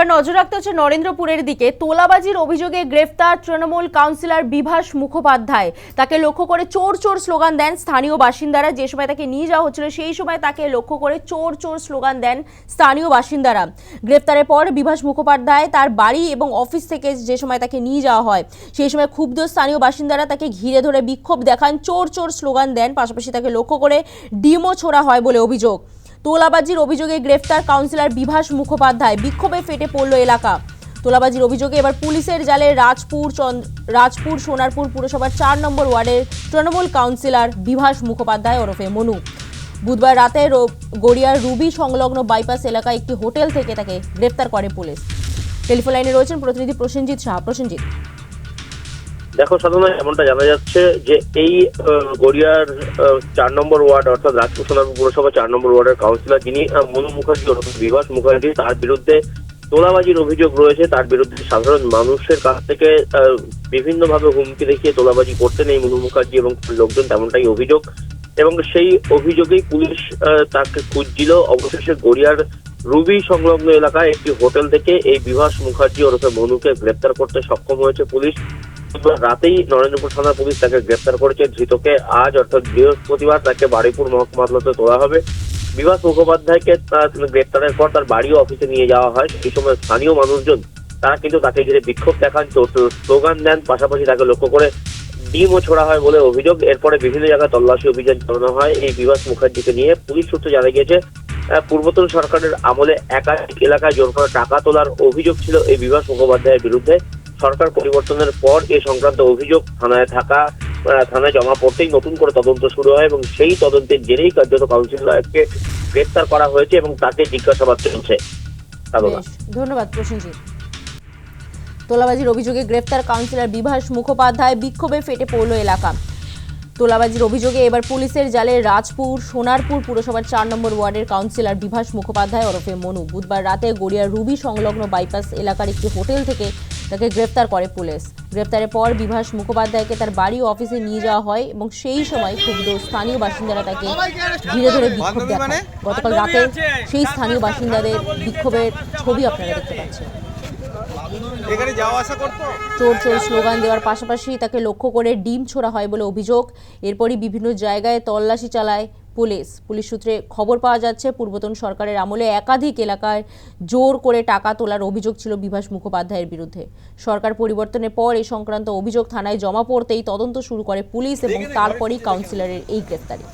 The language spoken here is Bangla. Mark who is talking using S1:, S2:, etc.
S1: এবার নজর রাখতে হচ্ছে নরেন্দ্রপুরের দিকে। তোলাবাজির অভিযোগে গ্রেফতার তৃণমূল কাউন্সিলর বিভাস মুখোপাধ্যায়। তাকে লক্ষ্য করে চোর চোর স্লোগান দেন স্থানীয় বাসিন্দারা। যে সময় তাকে নিয়ে যাওয়া হচ্ছিল সেই সময় তাকে লক্ষ্য করে চোর চোর স্লোগান দেন স্থানীয় বাসিন্দারা। গ্রেফতারের পর বিভাস মুখোপাধ্যায় তার বাড়ি এবং অফিস থেকে যে সময় তাকে নিয়ে যাওয়া হয় সেই সময় ক্ষুব্ধ স্থানীয় বাসিন্দারা তাকে ঘিরে ধরে বিক্ষোভ দেখান, চোর চোর স্লোগান দেন। পাশাপাশি তাকে লক্ষ্য করে ডিমও ছোড়া হয় বলে অভিযোগ। তোলাবাজির অভিযোগে গ্রেফতার কাউন্সিলর বিভাস মুখোপাধ্যায়। বিক্ষোভে ফেটে পড়ল এলাকা। তোলাবাজির অভিযোগে এবার পুলিশের জালে রাজপুর সোনারপুর পুরসভার 4 নম্বর ওয়ার্ডের তৃণমূল কাউন্সিলর বিভাস মুখোপাধ্যায় ওরফে মনু। বুধবার রাতে গড়িয়ার রুবি সংলগ্ন বাইপাস এলাকায় একটি হোটেল থেকে তাকে গ্রেফতার করে পুলিশ। টেলিফোন লাইনে রয়েছেন প্রতিনিধি প্রসেনজিৎ শাহ। প্রসেনজিৎ,
S2: দেখো সাধারণত এমনটা জানা যাচ্ছে যে এই গড়িয়ার 4 নম্বর ওয়ার্ড অর্থাৎ রাজপুর সোনারপুর পুরসভা 4 নম্বর ওয়ার্ডের কাউন্সিলর যিনি মনু মুখার্জি বিভাস মুখার্জি, তার বিরুদ্ধে তোলাবাজির অভিযোগ রয়েছে। তার বিরুদ্ধে সাধারণ মানুষের কাছ থেকে বিভিন্নভাবে হুমকি দেখিয়ে তোলাবাজি করতেন এই মনু মুখার্জি এবং লোকজন, তেমনটাই অভিযোগ। এবং সেই অভিযোগেই পুলিশ তাকে খুঁজছিল। অবশেষে গড়িয়ার রুবি সংলগ্ন এলাকায় একটি হোটেল থেকে এই বিভাস মুখার্জি ওরফে মনুকে গ্রেপ্তার করতে সক্ষম হয়েছে পুলিশ। রাতেই নরেন্দ্রপুর থানা পুলিশ তাকে গ্রেপ্তার করেছে। ধৃতকে আজ অর্থাৎ বৃহস্পতিবার তাকে বারুইপুর মহকুমা আদালতে তোলা হবে। বিভাস মুখোপাধ্যায়কে গ্রেপ্তারের পর তার বাড়ি ও অফিসে নিয়ে যাওয়া হয়। সেই সময় স্থানীয় মানুষজন তারা কিন্তু তাকে ঘিরে বিক্ষোভ দেখান, স্লোগান দেন, পাশাপাশি তাকে লক্ষ্য করে ডিমও ছোড়া হয় বলে অভিযোগ। এরপরে বিভিন্ন জায়গায় তল্লাশি অভিযান চালানো হয় এই বিভাস মুখার্জিকে নিয়ে। পুলিশ সূত্রে জানা গিয়েছে পূর্বতন সরকারের আমলে একাধিক এলাকায় জোর করে টাকা তোলার অভিযোগ ছিল এই বিভাস মুখোপাধ্যায়ের বিরুদ্ধে। সরকার পরিবর্তনের পর এ সংক্রান্ত অভিযোগ থানায় জমা পড়তেই নতুন করে তদন্ত শুরু হয় এবং সেই তদন্তের জেরেই কার্যত কাউন্সিলরকে গ্রেফতার করা হয়েছে এবং তাকে জিজ্ঞাসাবাদ চলছে।
S1: ধন্যবাদ প্রসেনজিৎ। তোলাবাজির অভিযোগে গ্রেফতার কাউন্সিলর বিভাস মুখোপাধ্যায়। বিক্ষোভে ফেটে পড়ল এলাকা। তোলাবাজির অভিযোগে এবার পুলিশের জালে রাজপুর সোনারপুর পুরসভার 4 নম্বর ওয়ার্ডের কাউন্সিলর বিভাস মুখোপাধ্যায় ওরফে মনু। বুধবার রাতে গড়িয়ার রুবি সংলগ্ন বাইপাস এলাকার একটি হোটেল থেকে তাকে গ্রেফতার করে পুলিশ। গ্রেফতারের পর বিভাস মুখোপাধ্যায়কে তার বাড়ি ও অফিসে নিয়ে যাওয়া হয় এবং সেই সময় ক্ষুব্ধ স্থানীয় বাসিন্দারা তাকে ঘিরে ধরে বিক্ষোভ দেখান। গতকাল রাতে সেই স্থানীয় বাসিন্দাদের বিক্ষোভের ছবি আপনারা দেখতে পাচ্ছেন। চোর চোর স্লোগান দেওয়ার পাশাপাশি তাকে লক্ষ্য করে ডিম ছোড়া হয় বলে অভিযোগ। এরপরই বিভিন্ন জায়গায় তল্লাশি চালায় পুলিশ সূত্রে খবর পাওয়া যাচ্ছে পূর্বতন সরকারের আমলে একাধিক এলাকায় জোর করে টাকা তোলার অভিযোগ ছিল বিভাস মুখোপাধ্যায়ের বিরুদ্ধে। সরকার পরিবর্তনের পর এই সংক্রান্ত অভিযোগ থানায় জমা পড়তেই তদন্ত শুরু করে পুলিশ এবং তারপরই কাউন্সিলরের এই গ্রেফতারি।